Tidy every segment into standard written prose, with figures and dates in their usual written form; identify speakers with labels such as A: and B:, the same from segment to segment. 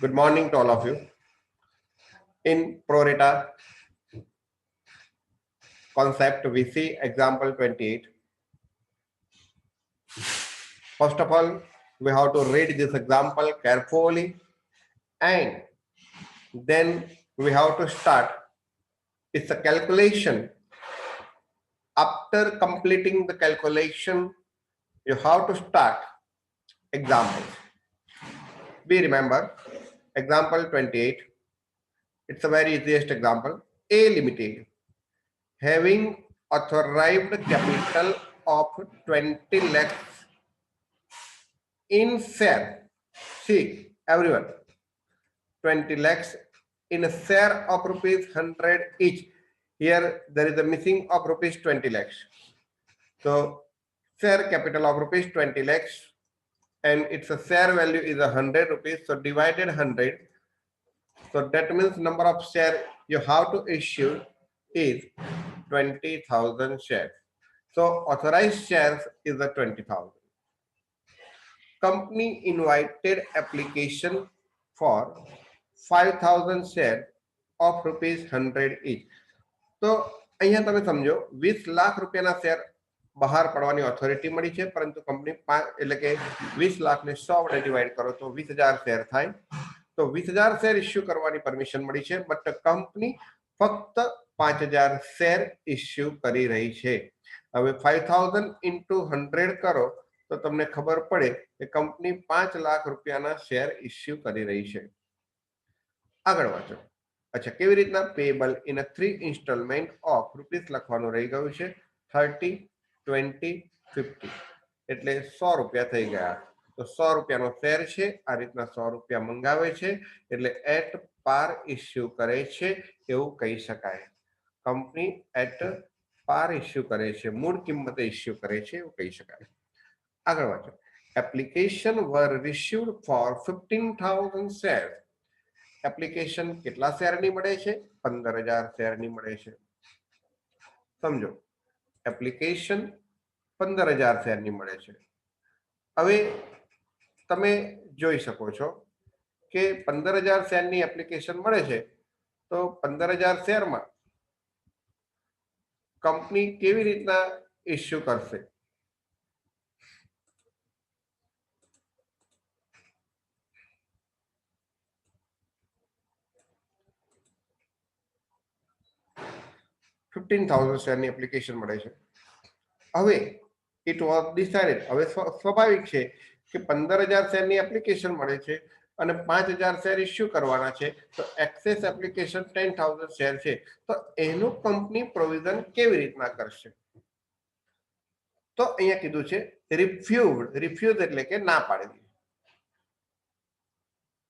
A: Good morning to all of you. In prorata concept, we see example 28. First of all, we have to read this example carefully and then we have to start. It's a calculation. After completing the calculation, you have to start examples. We remember example 28. It's a very easiest example. A Limited having authorized capital of 20 lakhs in share. See, everyone, 20 lakhs in a share of rupees 100 each. Here there is a missing of rupees 20 lakhs. So share capital of rupees 20 lakhs and its a share value is 100 rupees. So divided 100. So that means number of share you have to issue is 20,000 shares. So authorized shares is the 20,000. Company invited application for 5,000 share of rupees 100 each. તો અહીંયા તમે સમજો 20 લાખ રૂપિયાના share બહાર પડવાની authority મળી છે, પરંતુ કંપની એટલે કે 20 લાખને 100 વડે ડિવાઈડ કરો તો 20,000 શેર થાય. તો 20,000 શેર ઇસ્યુ કરવાની પરમિશન મળી છે, બટ કંપની ફક્ત 5,000 શેર ઇસ્યુ કરી રહી છે. હવે 5,000 into 100 કરો તો તમને ખબર પડે કે કંપની 5 લાખ રૂપિયાના શેર ઇસ્યુ કરી રહી છે. આગળ વાંચો. અચ્છા, કેવી રીતના? Payable in a 3 installment of rupees લખવાનું રહી ગયું છે. 30, 20, 50 એટલે 100 રૂપિયા થઈ ગયા. તો 100 રૂપિયાનો શેર છે, આ રીતના 100 રૂપિયા મંગાવે છે એટલે એટ પાર ઇસ્યુ કરે છે એવું કહી શકાય. કંપની એટ પાર ઇસ્યુ કરે છે, મૂળ કિંમતે ઇસ્યુ કરે છે એવું કહી શકાય. આગળ વાંચો. એપ્લિકેશન વર રિસીવ્ડ ફોર 15,000 શેર. એપ્લિકેશન કેટલા શેરની મળે છે? 15,000 શેરની મળે છે. સમજો, એપ્લિકેશન 15,000 શેરની મળે છે. હવે તમે જોઈ શકો છો કે 15,000 શેરની એપ્લિકેશન મળે છે, તો 15,000 શેરમાં કંપની કેવી રીતના ઇસ્યુ કરશે? $15,000 શેરની એપ્લિકેશન મળે છે. હવે ઇટ વોઝ ડિસાઇડેડ, હવે સ્વાભાવિક છે કે 15,000 શેરની એપ્લિકેશન મળે છે અને 5,000 શેર ઇસ્યુ કરવાના છે, તો એક્સેસ એપ્લિકેશન 10,000 શેર છે, તો એનું કંપની પ્રોવિઝન કેવી રીતના કરશે? તો અહીંયા કીધું છે રિફ્યુઝ. રિફ્યુઝ એટલે કે ના પાડી દીધી.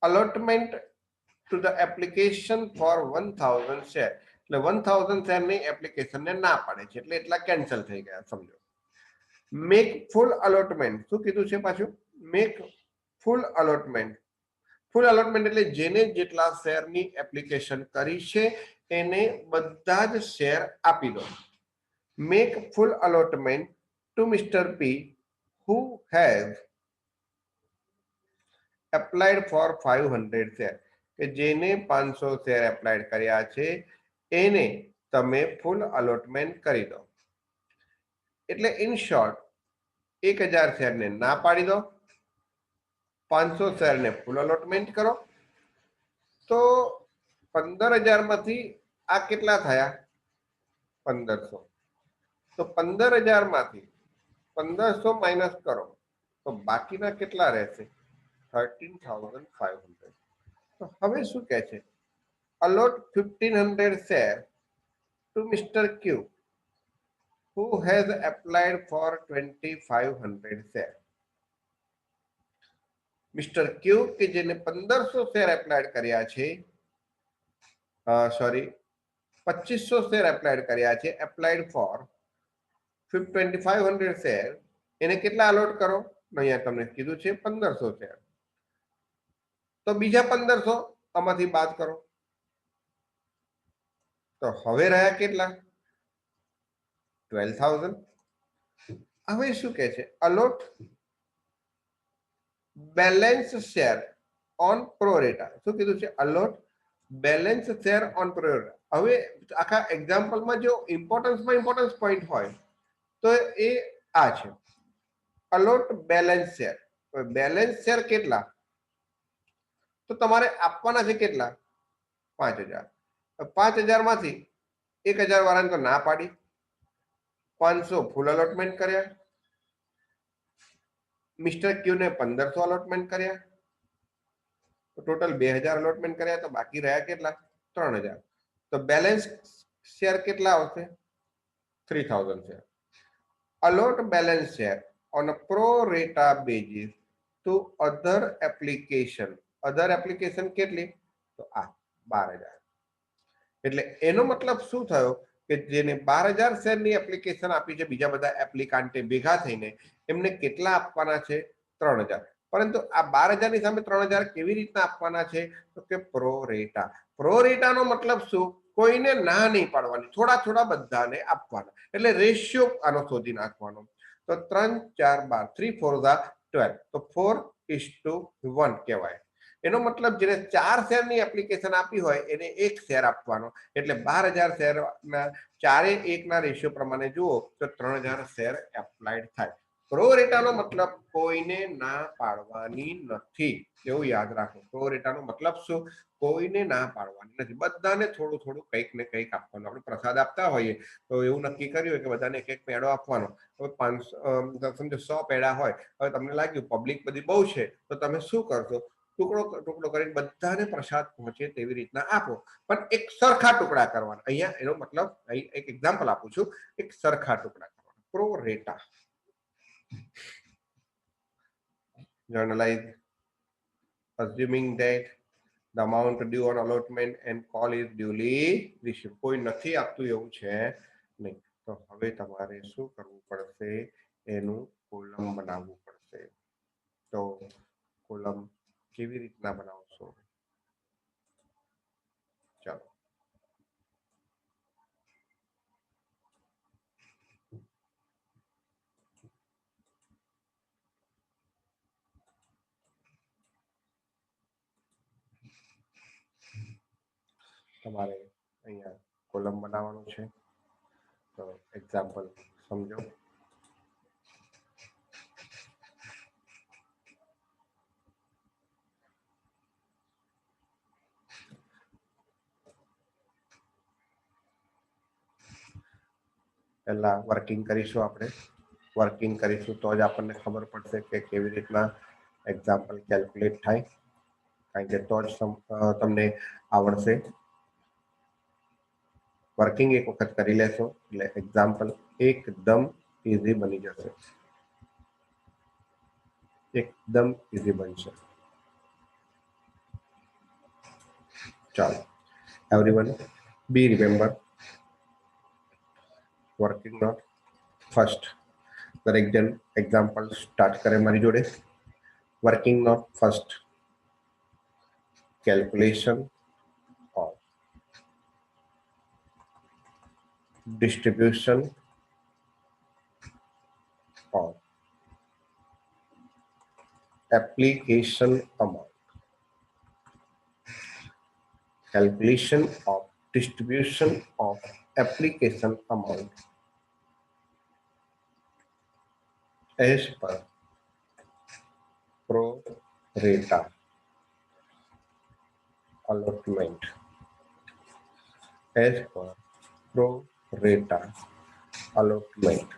A: Allotment to the application for 1,000 share એટલે 1,000 શેરની એપ્લિકેશનને ના પાડે છે એટલે એટલા કેન્સલ થઈ ગયા. સમજો. Make full allotment. શું કીધું છે પાછું? Make full allotment. ફૂલ અલોટમેન્ટ એટલે જેને જેટલા શેરની એપ્લિકેશન કરી છે એને બધા જ શેર આપી દો. Make full allotment to mister P who has applied for 500 share, કે જેને 500 શેર એપ્લાયડ કર્યા છે એને તમે ફૂલ અલોટમેન્ટ કરી દો. એટલે ઇન શોર્ટ 1,000 શેરને ના પાડી દો, 500 શેરને ફૂલ અલોટમેન્ટ કરો. તો 15,000 માંથી આ કેટલા થયા? 1,500. તો 15,000 માંથી 1,500 માઇનસ કરો તો બાકીના કેટલા રહેશે? 13,500. તો હવે શું કહે છે? Allot 1,500 share to mister Q who has applied for 2,500 share. Mister Q કે જેને 1,500 શેર એપ્લાયડ કર્યા છે, સોરી 2,500 શેર એપ્લાયડ કર્યા છે, એપ્લાયડ ફોર 2,500 શેર, એને કેટલા અલોટ કરો? અહીંયા તમને કીધું છે 1,500 શેર. તો બીજા 1,500 આમાંથી બાદ કરો તો હવે રહ્યા કેટલા? 12,000. હવે શું કહે છે? Allot balance share on pro rata. શું કીધું છે? Allot balance share on pro rata. હવે આખા એક્ઝામ્પલમાં જો ઇમ્પોર્ટન્સ પોઈન્ટ હોય તો એ આ છે, allot balance share. Balance share કેટલા? તો તમારે આપવાના છે કેટલા? 5000. 5000 માંથી 1000 વાળાને તો ના પાડી, 500 ફૂલ અલોટમેન્ટ કર્યા, મિસ્ટર ક્યુ ને 1500 અલોટમેન્ટ કર્યા, તો ટોટલ 2000 અલોટમેન્ટ કર્યા, તો બાકી રહ્યા કેટલા? 3000. તો બેલેન્સ શેર કેટલા આવશે? 3000 share. allot balance share on a pro rata basis to other application. other application કેટલી? તો આ 12000. એટલે એનો મતલબ શું થયો કે જેને 12000 શેરની એપ્લિકેશન આપી છે બીજા બધા એપ્લિકાન્ટે ભેગા થઈને, એમને કેટલા આપવાના છે? 3000. પરંતુ આ 12000 ની સામે 3000 કેવી રીતના આપવાના છે? તો કે પ્રો રેટા. પ્રો રેટાનો મતલબ શું? કોઈને ના નહીં પાડવાની, થોડા થોડા બધાને આપવાના. એટલે રેશિયો આનો શોધી નાખવાનો. તો 3 4 12, 3 4 12, તો 4:1 કહેવાય. એનો મતલબ જેને 4 શેરની એપ્લિકેશન આપી હોય એને 1 શેર આપવાનો. એટલે 12000 શેરના 4:1 ના રેશિયો પ્રમાણે જુઓ તો 3000 શેર એપ્લાઈડ થાય. પ્રો રેટાનો મતલબ કોઈને ના પાડવાની નથી, એવું યાદ રાખો. પ્રો રેટાનો મતલબ શું? કોઈને ના પાડવાની નથી, બધાને થોડું થોડું કંઈક ને કંઈક આપવાનું. આપણે પ્રસાદ આપતા હોઈએ તો એવું નક્કી કર્યું હોય કે બધાને એક એક પેડો આપવાનો. હવે 500 સમજો 100 પેડા હોય, હવે તમને લાગ્યું પબ્લિક બધી બહુ છે તો તમે શું કરશો? ટુકડો કરીને બધાને પ્રસાદ પહોંચે તેવી રીતના આપો, પણ એક સરખા ટુકડા કરવાના. અહીંયા એનો મતલબ અહીં એક એક્ઝામ્પલ આપું છું, એક સરખા ટુકડા કરવાના. Pro rata. Journalize, assuming that the amount due on allotment and call is duly received. કોઈ નથી આપતું એવું છે નહીં. તો હવે તમારે શું કરવું પડશે? એનું કોલમ બનાવવું પડશે. તો કોલમ કેવી રીતના બનાવશો? ચાલો, તમારે અહીંયા કોલમ બનાવવાનું છે. તો એક્ઝામ્પલ સમજો. પહેલા વર્કિંગ કરીશું. આપણે વર્કિંગ કરીશું તો જ આપણને ખબર પડશે કે કેવી રીતના એક્ઝામ્પલ કેલ્ક્યુલેટ થાય, કારણ કે તો જ તમને આવડશે. વર્કિંગ એક વખત કરી લેશો એટલે એક્ઝામ્પલ એકદમ ઈઝી બની જશે, એકદમ ઈઝી બનશે. ચાલો, એવરીવન બી રિમેમ્બર વર્કિંગ નોટ ફર્સ્ટ. દરેક જણ એક્ઝામ્પલ સ્ટાર્ટ કરે મારી જોડે. Working note first, calculation of distribution of application amount. Calculation of distribution of application amount as per pro rata allotment. As per pro rata allotment.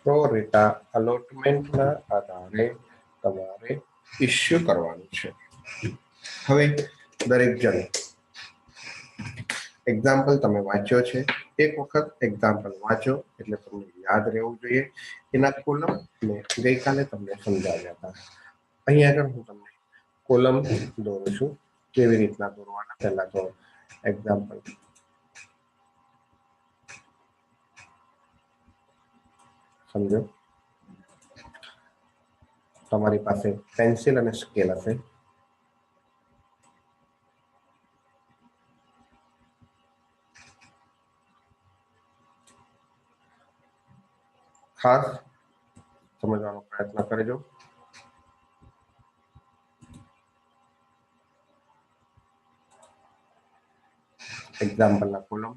A: Pro rata અલોટમેન્ટના આધારે તમારે issue કરવાનું છે. હવે દરેક જણ એક્ઝામ્પલ તમે વાંચ્યો છે, એક વખત એક્ઝામ્પલ વાંચો એટલે તમને યાદ રહેવું જોઈએ. એના કોલમ મેં ગઈકાલે તમને સમજાવ્યા હતા. અહીંયા આગળ હું તમને કોલમ દોરું છું, કેવી રીતના દોરવાના. પહેલા તો એક્ઝામ્પલ સમજો. તમારી પાસે પેન્સિલ અને સ્કેલ હશે. ખાસ સમજવાનો પ્રયત્ન કરજો. એક્ઝામ્પલ ના કોલમ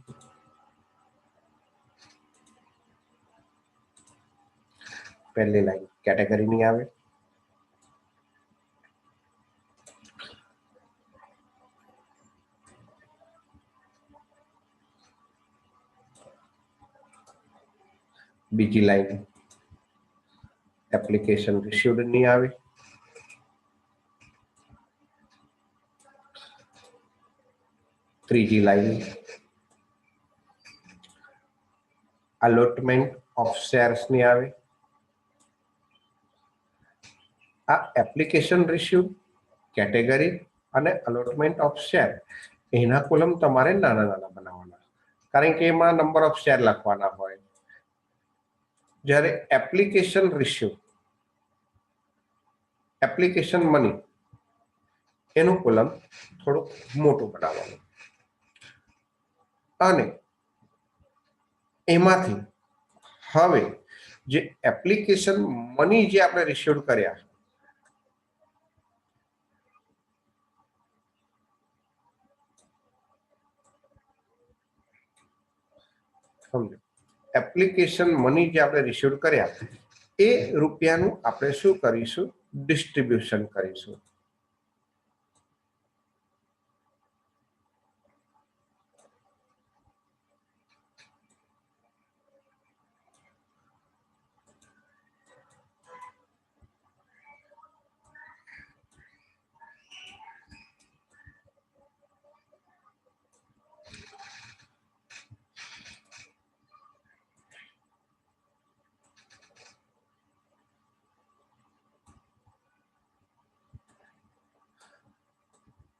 A: પહેલી લાઈન કેટેગરી ની આવે, બીજી લાઈન એપ્લિકેશન રિસીવ્ડ ની આવે, ત્રીજી લાઈન અલોટમેન્ટ ઓફ શેર્સ ની આવે. આ એપ્લિકેશન રિસીવ્ડ, કેટેગરી અને અલોટમેન્ટ ઓફ શેર એના કોલમ તમારે નાના નાના બનાવવાના, કારણ કે એમાં નંબર ઓફ શેર લખવાના હોય. જ્યારે એપ્લિકેશન રિસીવ, એપ્લિકેશન મની એનું કોલમ થોડું મોટું બનાવવાનું અને એમાંથી હવે જે એપ્લિકેશન મની જે આપણે રિસીવ કર્યા સમજો, એપ્લિકેશન મની જે આપણે રિસીવ કર્યા એ રૂપિયાનું આપણે શું કરીશું, ડિસ્ટ્રીબ્યુશન કરીશું.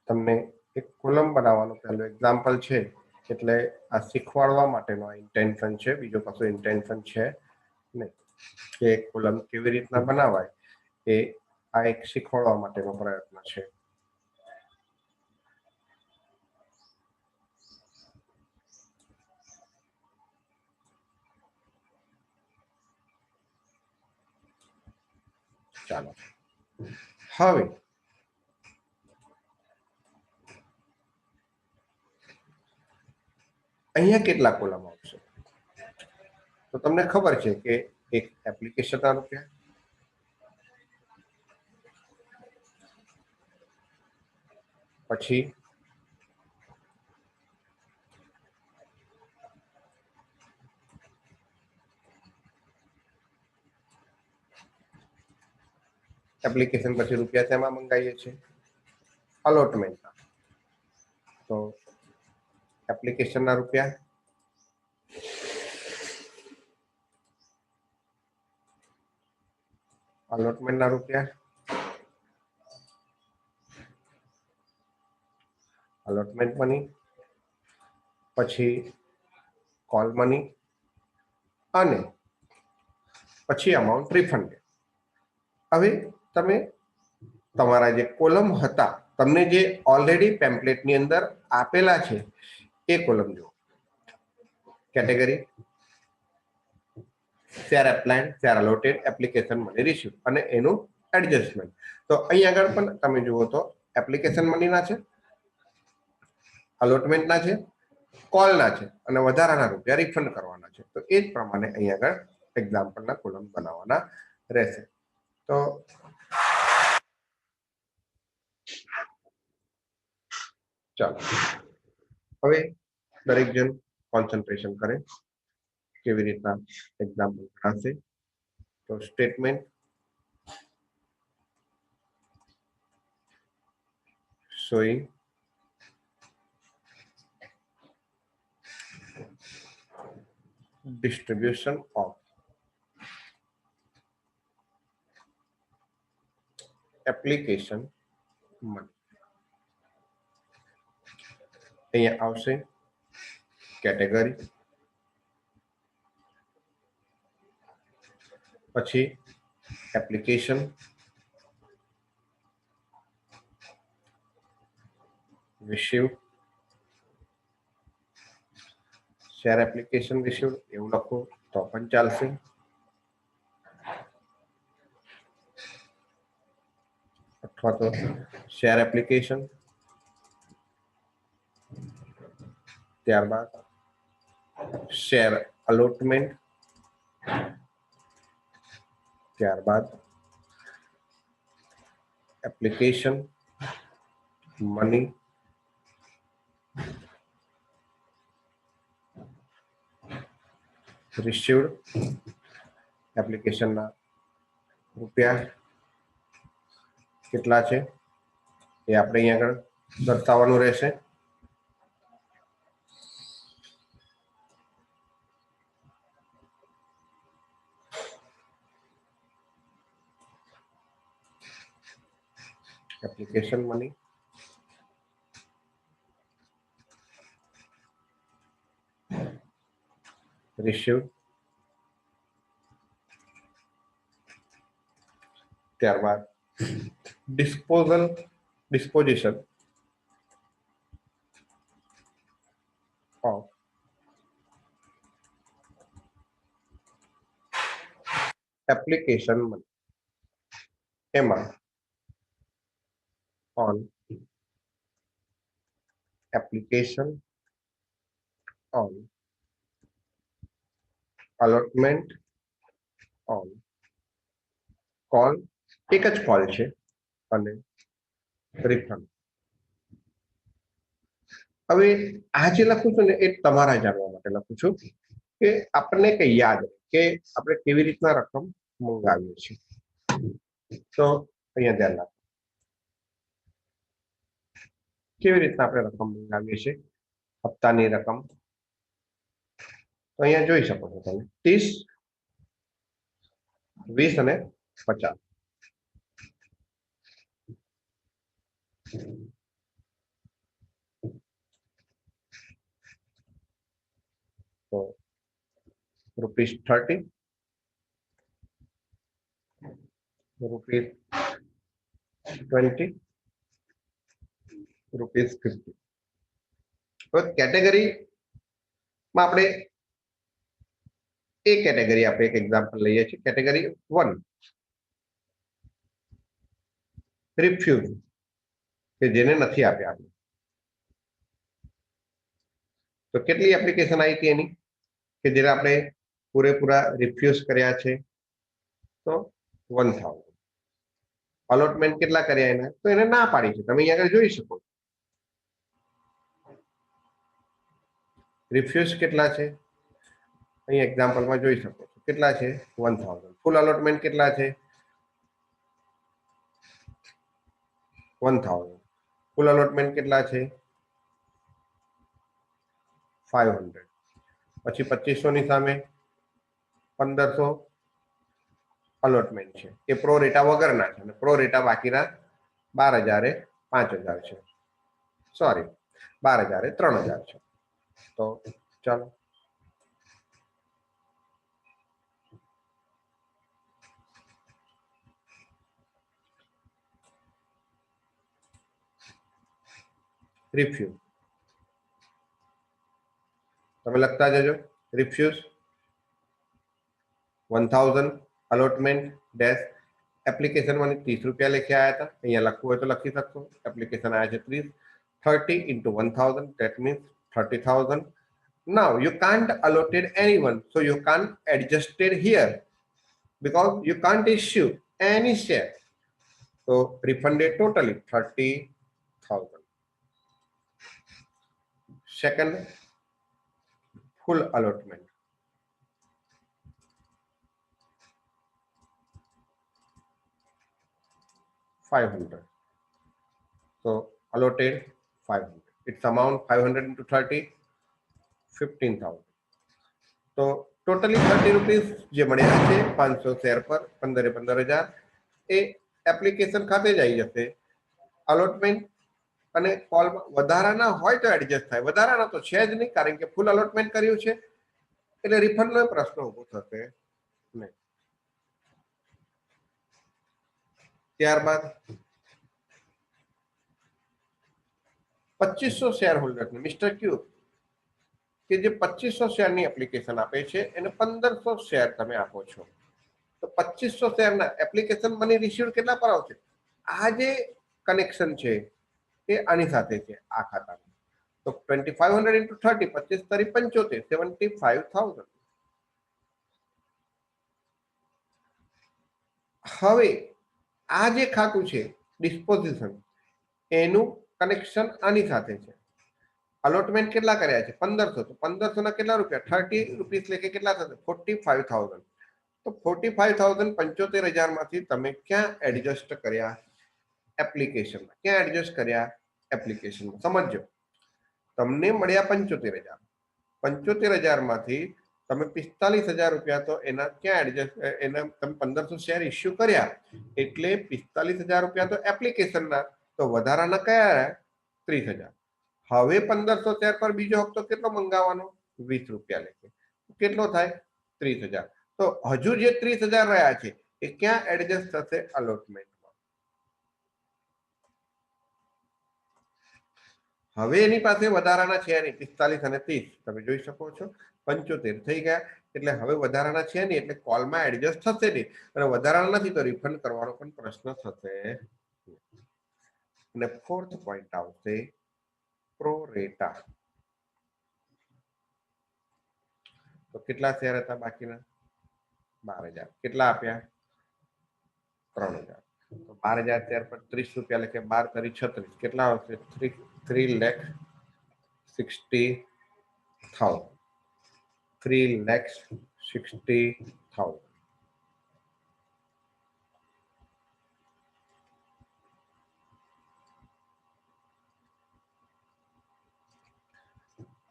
A: તમને એક કોલમ બનાવવાનું પહેલું એક્ઝામ્પલ છે, એટલે આ શીખવાડવા માટેનો ઇન્ટેન્શન છે, બીજો કશો ઇન્ટેન્શન છે નહીં. કે કોલમ કેવી રીતના બનાવાય એ આ એક શીખવાડવા માટેનો પ્રયત્ન છે. ચાલો હવે અહીંયા કેટલા કોલમ આવશે, તો તમને ખબર છે કે એક એપ્લિકેશનના રૂપિયા, પછી એપ્લિકેશન પછી રૂપિયા તેમાં મંગાવીએ છીએ અલોટમેન્ટના, તો એપ્લિકેશનના રૂપિયા, અલોટમેન્ટના રૂપિયા, અલોટમેન્ટ મની, પછી કોલ મની અને પછી અમાઉન્ટ રિફંડ. હવે તમે તમારા જે કોલમ હતા, તમને જે ઓલરેડી પેમ્પલેટની અંદર આપેલા છે એ કોલમ જુઓ. Category, share applied, share allotted, application money receive અને એનું એડજસ્ટમેન્ટ. તો અહીં આગળ પણ તમે જુઓ તો એપ્લિકેશન મનીના છે, અલોટમેન્ટના છે, કોલના છે અને વધારાના રૂપિયા રિફંડ કરવાના છે. તો એ જ પ્રમાણે અહીં આગળ એક્ઝામ્પલના કોલમ બનાવવાના રહેશે. તો ચાલો હવે દરેક જણ કોન્સન્ટ્રેશન કરે કેવી રીતના એક્ઝામ્પલ બનાવશે. તો statement showing distribution of application money. અહીંયા આવશે કેટેગરી, પછી application, received, share application received એવું લખો તો પણ ચાલશે. અથવા તો શેર એપ્લિકેશન, ત્યારબાદ શેર અલોટમેન્ટ, ત્યારબાદ એપ્લિકેશન મની, રિસીવ્ડ, એપ્લિકેશનના રૂપિયા કેટલા છે એ આપણે અહીંયા આગળ દર્શાવવાનું રહેશે. એપ્લિકેશન મની, રિસીવ્ડ, ત્યારબાદ ડિસ્પોઝિશન ઓફ એપ્લિકેશન મની, એમાં on application, on allotment, on call, એક જ કોલ છે, અને રિફંડ. હવે આ જે લખું છું ને એ તમારા જાણવા માટે લખું છું કે આપણને કઈ યાદ કે આપણે કેવી રીતના રકમ મંગાવીએ છીએ. તો અહીંયા ધ્યાન રાખો કેવી રીતના આપણે રકમ મંગાવીએ છીએ. હપ્તાની રકમ તો અહીંયા જોઈ શકો છો તમે 30, 20 અને 50. તો ₹30, ₹20, ₹50. તો કેટેગરીમાં આપણે એ કેટેગરી આપણે એક એક્ઝામ્પલ લઈએ છીએ. કેટેગરી 1 રિફ્યુઝ, કે જેને નથી આપ્યા આપણે. તો કેટલી એપ્લિકેશન આવી હતી એની કે જેને આપણે પૂરેપૂરા રિફ્યુઝ કર્યા છે? તો 1000. અલોટમેન્ટ કેટલા કર્યા એના? તો એને ના પાડી છે, તમે અહીંયા આગળ જોઈ શકો. રિફ્યુઝ કેટલા છે અહીં એક્ઝામ્પલમાં જોઈ શકો છો. કેટલા છે? 1000. ફૂલ અલોટમેન્ટ કેટલા છે? 1000. ફૂલ અલોટમેન્ટ કેટલા છે? 500. પછી 2500 ની સામે 1500 અલોટમેન્ટ છે. એ પ્રો રેટા વગરના છે, અને પ્રો રેટા બાકીના 12000 એ 5000 છે. સોરી, 12000 એ 3000 છે. તો ચાલો રિફ્યુઝ તમે લખતા જજો. રિફ્યુઝ 1000 અલોટમેન્ટ ડેશ એપ્લિકેશન મને 30 રૂપિયા લેખે આવ્યા હતા. અહીંયા લખવું હોય તો લખી શકશો. એપ્લિકેશન આવ્યા છે 30. 30 into 1000, that means 30,000. Now you can't allotted anyone, so you can't adjusted here because you can't issue any share. So refunded totally 30,000. Second, full allotment. $500. So allotted 500. Its amount 500 into 30, 15,000. તો totally 30 rupees જે મળ્યા છે 500 share પર 15,000 એ application ખાતે જ આવી જશે. Allotment અને કોલ વધારાના હોય તો એડજસ્ટ થાય, વધારાના તો છે જ નહીં, કારણ કે ફૂલ અલોટમેન્ટ કર્યું છે એટલે રિફંડનો પ્રશ્ન ઉભો થશે નહીં. ત્યારબાદ 2500 શેર હોલ્ડરને મિસ્ટર ક્યુ કે જે 2500 શેરની એપ્લિકેશન આપે છે એને 1500 શેર તમે આપો છો. તો 2500 શેરના એપ્લિકેશન મની રિસીવ્ડ કેટલા પર આવશે? આ જે કનેક્શન છે એ આની સાથે છે, આ ખાતામાં. तो 2500 into 30 25 तारी 75 75,000 હવે આ જે ખાતું છે ડિસ્પોઝિશન એનું કનેક્શન આની સાથે છે અલોટમેન્ટ કેટલા કર્યા છે 1500 તો 1500 ના કેટલા રૂપિયા 30 રૂપીસ લેકે કેટલા થશે 45,000 તો 45,000 75,000 માંથી તમે ક્યાં એડજસ્ટ કર્યા એપ્લિકેશનમાં ક્યાં એડજસ્ટ કર્યા એપ્લિકેશનમાં સમજો તમને મળ્યા 75,000 75,000 માંથી તમે 45,000 રૂપિયા તો એના ક્યાં એડજસ્ટ એના તમે 1500 શેર ઇસ્યુ કર્યા એટલે 45,000 રૂપિયા તો એપ્લિકેશનના તો વધારાના કયા 30,000 હવે 1500 શેર પર બીજો હપ્તો કેટલો મંગાવવાનો 20 રૂપિયા લેખે કેટલો થાય 30,000 તો હજુ જે 30,000 રહ્યા છે એ ક્યાં એડજસ્ટ થશે અલોટમેન્ટમાં હવે એની પાસે વધારાના છે નહીં 45 અને 30 તમે જોઈ શકો છો 75 થઈ ગયા એટલે હવે વધારાના છે નહીં એટલે કોલમાં એડજસ્ટ થશે નહીં અને વધારાના નથી તો રિફંડ કરવાનો પણ પ્રશ્ન થશે અને ફોર્થ પોઈન્ટ આવશે પ્રો રેટા તો કેટલા શેર હતા બાકીના 12,000 કેટલા આપ્યા 3,000 તો 12,000 શેર પર 30 રૂપિયા લેખે 12 તરી 36 કેટલા આવશે 3,60,000 3,60,000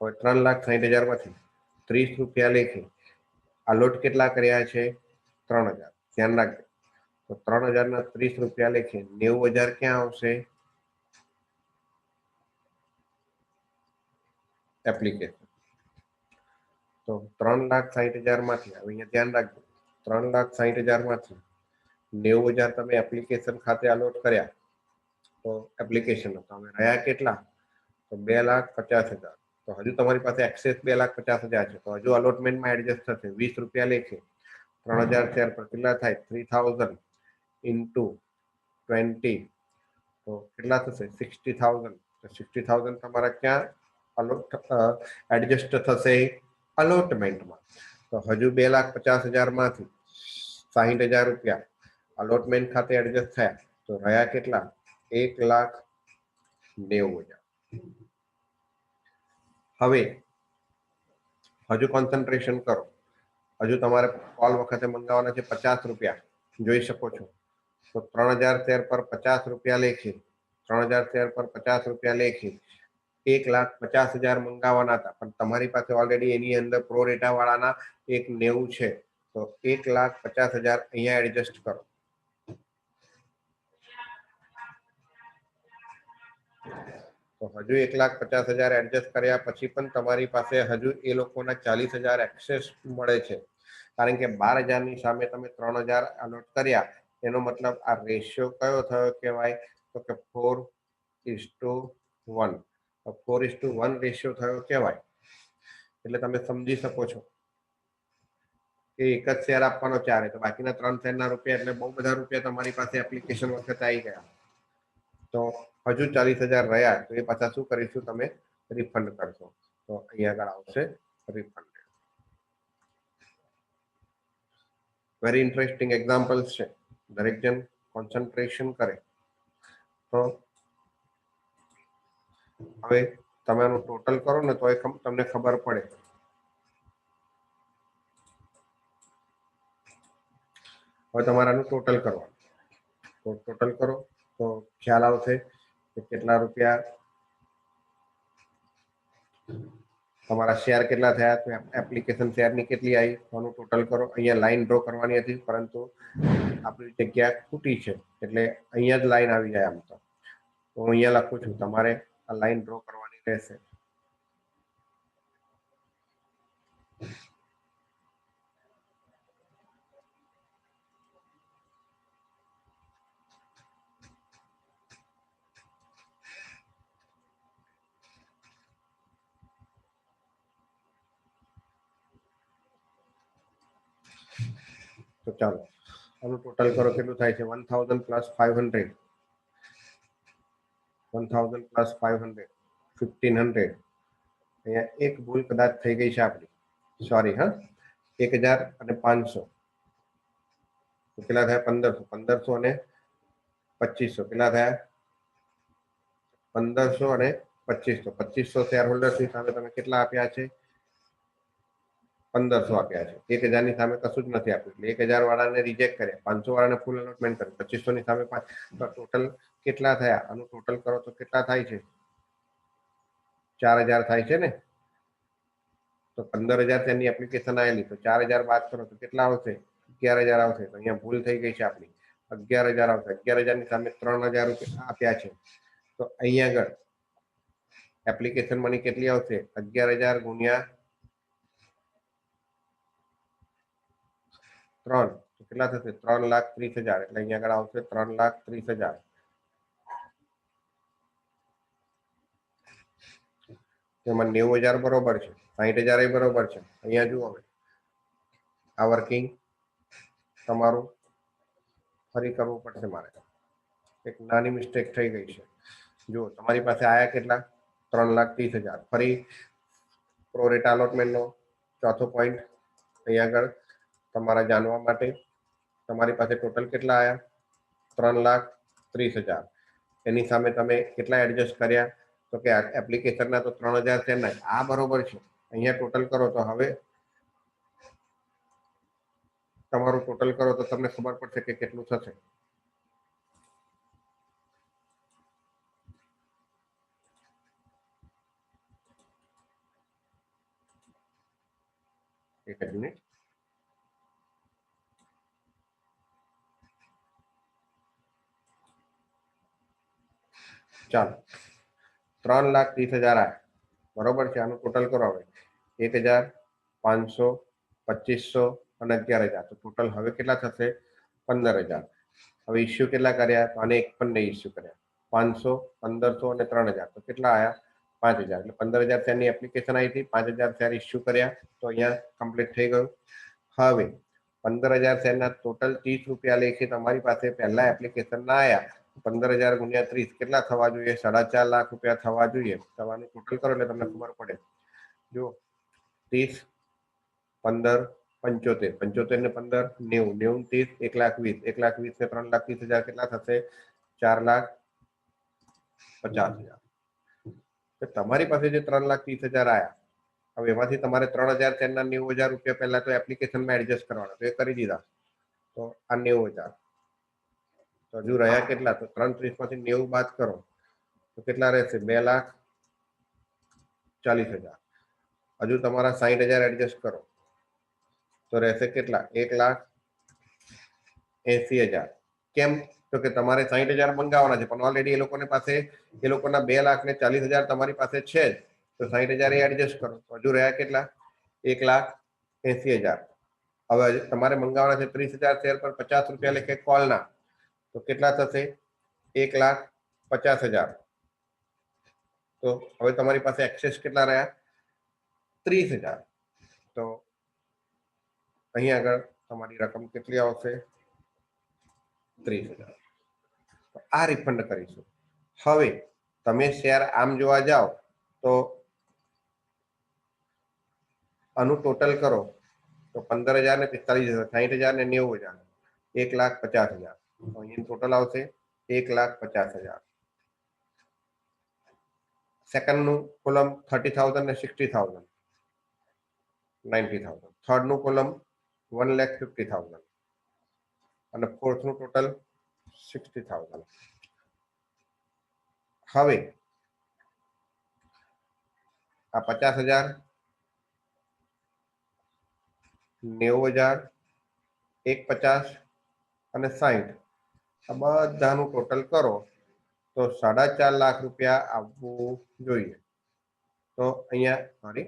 A: હવે 3,60,000 માંથી 30 રૂપિયા લેખે અલોટ કેટલા કર્યા છે 3,000 ધ્યાન રાખજો તો 3,000 ના 30 રૂપિયા લેખે 90,000 ક્યાં આવશે એપ્લિકેશન તો 3,60,000 માંથી અહીંયા ધ્યાન રાખજો 3,60,000 માંથી 90,000 તમે એપ્લિકેશન ખાતે અલોટ કર્યા તો એપ્લિકેશન તો હવે રહ્યા કેટલા તો 2,50,000 તો હજુ તમારી પાસે એક્સેસ 2,50,000 છે તો હજુ અલોટમેન્ટમાં એડજસ્ટ થશે 20 રૂપિયા લેખે 3,000 શેર પર કેટલા થાય 3,000 ઇન્ટુ 20 તો કેટલા થશે 60,000 તો 60,000 તમારા ક્યાં અલોટ એડજસ્ટ થશે અલોટમેન્ટમાં તો હજુ 2,50,000 માંથી 60,000 રૂપિયા અલોટમેન્ટ ખાતે એડજસ્ટ થયા તો રહ્યા કેટલા 1,90,000 હવે હજુ કોન્સન્ટ્રેશન કરો હજુ તમારે કોલ વખતે મંગાવવાના છે 50 રૂપિયા જોઈ શકો છો તો 3,000 શેર પર 50 રૂપિયા લેખે 3,000 શેર પર 50 રૂપિયા લેખે 1,50,000 મંગાવવાના હતા પણ તમારી પાસે ઓલરેડી એની અંદર પ્રો રેટા વાળાના 1,90 છે તો 1,50,000 અહીંયા એડજસ્ટ કરો તો હજુ 1,50,000 એડજસ્ટ કર્યા પછી પણ તમારી પાસે હજુ એ લોકોના 40,000 એક્સેસ મળે છે કારણ કે 12,000 ની સામે તમે 3,000 અલોટ કર્યા એનો મતલબ આ રેશિયો કયો થયો કહેવાય તો કે 4:1 4:1 રેશિયો થયો કહેવાય એટલે તમે સમજી શકો છો કે એક જ શેર આપવાનો 4 તો બાકીના 3 શેરના રૂપિયા એટલે બહુ બધા રૂપિયા તમારી પાસે એપ્લિકેશન વખતે આવી ગયા તો હજુ 40,000 રહ્યા તો એ પાછા શું કરીશું તમે રિફંડ કરશો તો અહીંયા આગળ આવશે રિફંડ વેરી ઇન્ટરેસ્ટિંગ એક્ઝામ્પલ્સ છે દરેક જણ કોન્સન્ટ્રેશન કરે તો હવે તમે આનું ટોટલ કરો ને તો એ તમને ખબર પડે હવે તમારે આનું ટોટલ કરવાનું તો ટોટલ કરો તો ખ્યાલ આવશે કે કેટલા રૂપિયા તમારા શેર કેટલા થયા તો એપ્લિકેશન શેરની કેટલી આવી આનું ટોટલ કરો અહીંયા લાઈન ડ્રો કરવાની હતી પરંતુ આપણી જગ્યા ખૂટી છે એટલે અહીંયા જ લાઈન આવી જાય આમ તો હું અહીંયા લખું છું તમારે આ લાઈન ડ્રો કરવાની રહેશે તો ચાલો આનું ટોટલ કરો કેટલું થાય છે 1,000 + 500 1,000 + 500 1500 અહીંયા એક ભૂલ કદાચ થઈ ગઈ છે આપણી, સોરી હા, 1000 અને 500 તો કેટલા થયા 1500, 1500 અને 2500 કેટલા થયા 1500 અને 2500, 2500 શેર હોલ્ડર ની સામે તમે કેટલા આપ્યા છે 1500 આપ્યા છે, 1000 ની સામે કશું જ નથી આપ્યું એટલે 1000 વાળાને રિજેક્ટ કર્યા, 500 વાળાને ફૂલ અલોટમેન્ટ કર્યું, 2500 ની સામે 5, તો ટોટલ કેટલા થયા, આનું ટોટલ કરો તો કેટલા થાય છે 4000 થાય છે ને, તો 15000 તેની એપ્લિકેશન આવેલી, તો 4000 બાદ કરો તો કેટલા આવશે 11000 આવશે, તો અહીંયા ભૂલ થઈ ગઈ છે આપણી, 11000 આવશે, 11000 ની સામે 3000 રૂપિયા આપ્યા છે, તો અહીંયા આગળ એપ્લિકેશન મની કેટલી આવશે 11000 ગુણ્યા 3, તો કેટલા થશે 3,30,000, એટલે અહીંયા આગળ આવશે 3,30,000. તેમાં 90,000 બરોબર છે, 60,000 એ બરોબર છે, અહીંયા જુઓ હવે આ વર્કિંગ તમારું ફરી કરવું પડશે મારે, એક નાની મિસ્ટેક થઈ ગઈ છે, જો તમારી પાસે આયા કેટલા 3,30,000, ફરી પ્રોરેટા અલોટમેન્ટનો ચોથો પોઈન્ટ અહીંયા આગળ તમારા જાણવા માટે, તમારી પાસે ટોટલ કેટલા આયા 3,30,000, એની સામે તમે કેટલા એડજસ્ટ કર્યા, તો કે એપ્લિકેશનના તો 3000 છે ને, આ બરોબર છે, અહીંયા ટોટલ કરો તો હવે તમારું ટોટલ કરો તો તમને ખબર પડશે કે કેટલું થશે. એક જ મિનિટ, ચાલો 3,30,000 આ બરોબર છે, આનું ટોટલ કરો હવે 1000, 500, 2500 અને 11000, તો ટોટલ હવે કેટલા થશે 15,000. હવે ઇસ્યુ કેટલા કર્યા, તો આને એક પણ નહીં ઇસ્યુ કર્યા, 500, 1500 અને 3000, તો કેટલા આયા 5,000, એટલે 15,000 શેરની એપ્લિકેશન આવી હતી, 5,000 શેર ઇસ્યુ કર્યા, તો અહીંયા કમ્પ્લીટ થઈ ગયું. હવે 15,000 શેરના ટોટલ 30 રૂપિયા લેખે તમારી પાસે પહેલા એપ્લિકેશન ના આવ્યા, 15,000 ગુણ્યા 30 કેટલા થવા જોઈએ 4.5 લાખ રૂપિયા થવા જોઈએ, તમારું ટોટલ કરો એટલે તમને ખબર પડે, જો 30, 15, 75, 75 ને 15, 90, 90, 30, 1,20,000, 1,20,000 ને 3,30,000 કેટલા થશે 4,50,000. તો તમારી પાસે જે 3,30,000 આયા, હવે એમાંથી તમારે 3,000 શેરના 90,000 રૂપિયા પહેલા તો એપ્લિકેશનમાં એડજસ્ટ કરવાના, તો એ કરી દીધા, તો આ 90,000, તો હજુ રહ્યા કેટલા, તો 330 માંથી 90 બાદ કરો તો કેટલા રહેશે 2,40,000. હજુ તમારા 60,000 એડજસ્ટ કરો તો રહેશે કેટલા 1,80,000. કેમ, તો કે તમારે 60,000 મંગાવવાના છે, પણ ઓલરેડી એ લોકોને પાસે એ લોકોના 2,40,000 તમારી પાસે છે જ, તો 60,000 એ એડજસ્ટ કરો, હજુ રહ્યા કેટલા 1,80,000. હવે તમારે મંગાવવાના છે 30,000 શેર પર 50 રૂપિયા લેખે કોલના, તો કેટલા થશે 1,50,000. તો હવે તમારી પાસે એક્સેસ કેટલા રહ્યા 30,000, તો અહીં આગળ તમારી રકમ કેટલી આવશે 30,000. આ રિફંડ કરીશું. હવે તમે શેર આમ જોવા જાઓ તો આનું ટોટલ કરો તો 15,000 ને 45,000, 60,000 ને 90,000, 1,50,000, તો અહીં ટોટલ આવશે 1,50,000. સેકન્ડ નું કોલમ 30,000 ને 60,000, 90,000. થર્ડ નું કોલમ 1,50,000 અને ફોર્થ નું ટોટલ 60,000. હવે આ 50,000, 90,000, 1,50 અને 60, આ બધાનું ટોટલ કરો તો 4.5 લાખ રૂપિયા આવવું જોઈએ, તો અહીંયા સોરી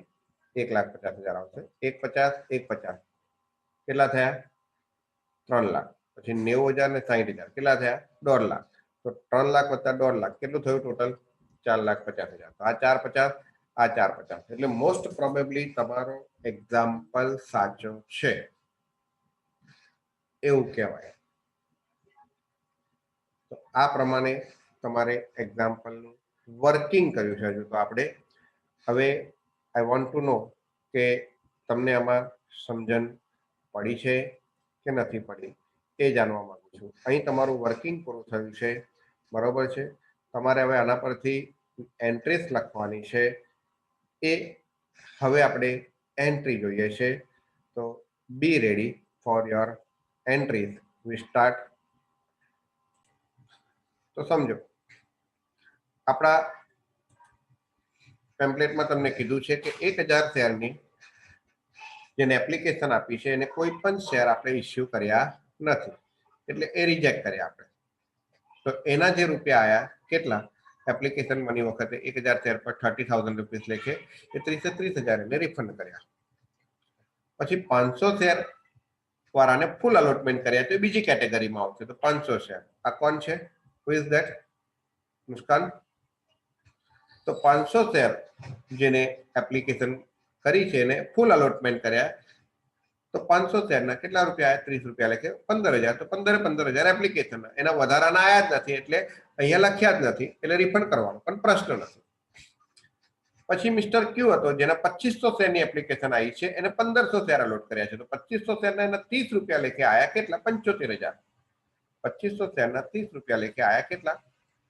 A: 1,50,000 આવશે, 1,50, 1,50 કેટલા થયા 3 લાખ, પછી 90,000 ને 60,000 કેટલા થયા 1.5 લાખ, તો 3 લાખ વત્તા 1.5 લાખ કેટલું થયું ટોટલ 4,50,000. તો આ 4,50, આ 4,50, એટલે મોસ્ટ પ્રોબેબલી તમારો એક્ઝામ્પલ સાચો છે એવું કહેવાય. તો આ પ્રમાણે તમારે એક્ઝામ્પલનું વર્કિંગ કર્યું છે હજુ તો આપણે. હવે આઈ વોન્ટ ટુ નો કે તમને આમાં સમજણ પડી છે કે નથી પડી એ જાણવા માંગુ છું. અહીં તમારું વર્કિંગ પૂરું થયું છે, બરોબર છે. તમારે હવે આના પરથી એન્ટ્રીસ લખવાની છે. એ હવે આપણે એન્ટ્રી જોઈએ છે. તો be ready for your entries. We start. તો સમજો આપણા ટેમ્પલેટમાં તમને કીધું છે કે 1000 શેરની જેને એપ્લિકેશન આપી છે એને કોઈ પણ શેર આપણે ઇસ્યુ કર્યા નથી, એટલે એ રિજેક્ટ કર્યા આપણે. તો એના જે રૂપિયા આયા કેટલા, એપ્લિકેશન મની વખતે 1000 શેર પર 30,000 રૂપીસ લેખે એ 30,000 એને રિફંડ કર્યા. પછી 500 શેર વાળાને ફૂલ અલોટમેન્ટ કર્યા, તો બીજી કેટેગરીમાં આવશે. તો 500 શેર આ કોણ છે, હુ ઇઝ ધેટ? મુસ્કાન. તો 500 શેર જેને એપ્લિકેશન કરી છે એને ફૂલ અલોટમેન્ટ કર્યા. તો 500 શેરના કેટલા રૂપિયા આવ્યા? 30 રૂપિયા લેખે 15,000. તો 15,000 એપ્લિકેશન, એના વધારાના આયા જ નથી એટલે અહીંયા લખ્યા જ નથી, એટલે રિફંડ કરવાનો પણ પ્રશ્ન નથી. પછી મિસ્ટર ક્યુ હતો જેના 2500 શેરની એપ્લિકેશન આવી છે, એને 1500 શેર અલોટ કર્યા છે. તો 2500 શેરના એના 30 રૂપિયા લેખે આયા કેટલા? 75,000. 2500 શેરના 30 રૂપિયા લેખે આયા કેટલા?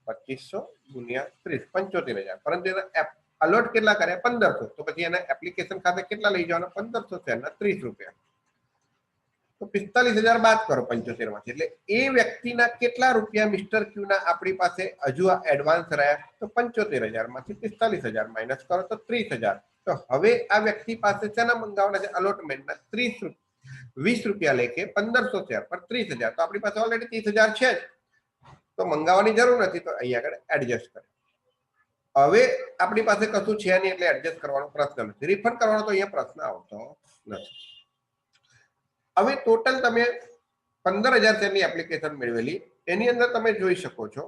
A: 2500 ગુણ્યા 30, 75,000. પરંતુ એના અલોટ કેટલા કર્યા? 1500. તો પછી એના એપ્લિકેશન ખાતે કેટલા લઈ જવાના? 1500 શેરના 30 રૂપિયા. તો 45,000 બાદ કરો 75 માંથી, એટલે એ વ્યક્તિના કેટલા રૂપિયા મિસ્ટર ક્યુ ના આપણી પાસે હજુ એડવાન્સ રહ્યા? તો 75,000 માંથી 45,000 માઇનસ કરો તો 30,000. તો હવે આ વ્યક્તિ પાસે શેના મંગાવવાના છે? અલોટમેન્ટના 20 રૂપિયા લેખે 1500 શેર પર 30,000. તો આપણી પાસે ઓલરેડી 30,000 છે જ, તો મંગાવવાની જરૂર નથી. તો અહીંયા આગળ એડજસ્ટ કરે. હવે આપણી પાસે કશું છે નહીં એટલે એડજસ્ટ કરવાનો પ્રશ્ન નથી. રિફંડ કરવાનો તો અહીંયા પ્રશ્ન આવતો નથી. હવે ટોટલ તમે 15,000 શેરની એપ્લિકેશન મેળવેલી, એની અંદર તમે જોઈ શકો છો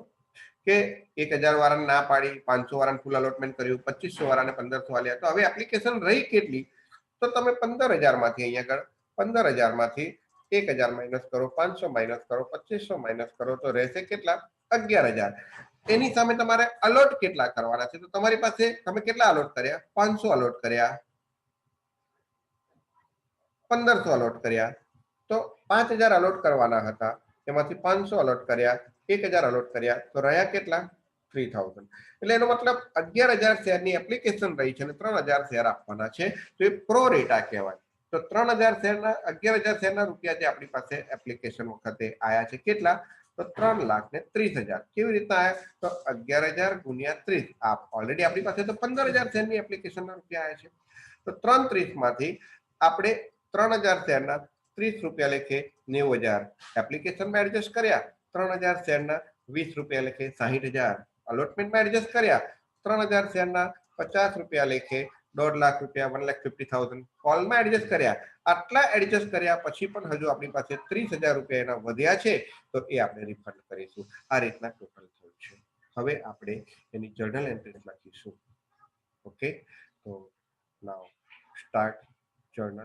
A: કે 1000 વાળાને ના પાડી, 500 વાળાને ફૂલ અલોટમેન્ટ કર્યું, 2500 વાળાને 1500 આલ્યા. તો હવે એપ્લિકેશન રહી કેટલી? તો તમે 15,000 માંથી અહીંયા આગળ 15,000 માંથી 1000 માઇનસ કરો, 500 માઇનસ કરો, 2500 માઇનસ કરો, તો રહેશે કેટલા? 11,000. એની સામે તમારે અલોટ કેટલા કરવાના છે? તો તમારી પાસે તમે કેટલા અલોટ કર્યા? 500 અલોટ કર્યા, 1500 અલોટ કર્યા. તો 5,000 અલોટ કરવાના હતા, એમાંથી 500 અલોટ કર્યા, 1000 અલોટ કર્યા, તો રહ્યા કેટલા? 3,000. એટલે એનો મતલબ 11,000 શેરની એપ્લિકેશન રહી છે અને 3,000 શેર આપવાના છે. તો એ પ્રો રેટા કહેવાય. તો 3,000 શેરના 11,000 શેરના રૂપિયા જે આપણી પાસે એપ્લિકેશન વખતે આયા છે કેટલા? તો 3,30,000. કેવી રીતના આયા? તો 11,000 ગુણ્યા 30. ઓલરેડી આપણી પાસે તો 15,000 શેરની એપ્લિકેશનના રૂપિયા આયા છે. તો 330 માંથી આપણે 3,000 શેરના 30 રૂપિયા લેખે 90,000 એપ્લિકેશનમાં એડજસ્ટ કર્યા. 3,000 શેરના 20 રૂપિયા લેખે 60,000 અલોટમેન્ટમાં એડજસ્ટ કર્યા. 3,000 શેરના 50 રૂપિયા લેખે 1,50,000 રૂપિયા 1,50,000 કોલમાં એડજસ્ટ કર્યા. આટલા એડજસ્ટ કર્યા પછી પણ હજુ આપણી પાસે 30,000 રૂપિયા એના વધ્યા છે, તો એ આપણે રિફંડ કરીશું. આ રીતના ટોટલ થયું છે. હવે આપણે એની જર્નલ એન્ટ્રીઝ લખીશું. ઓકે, તો નાઉ સ્ટાર્ટ જર્નલ.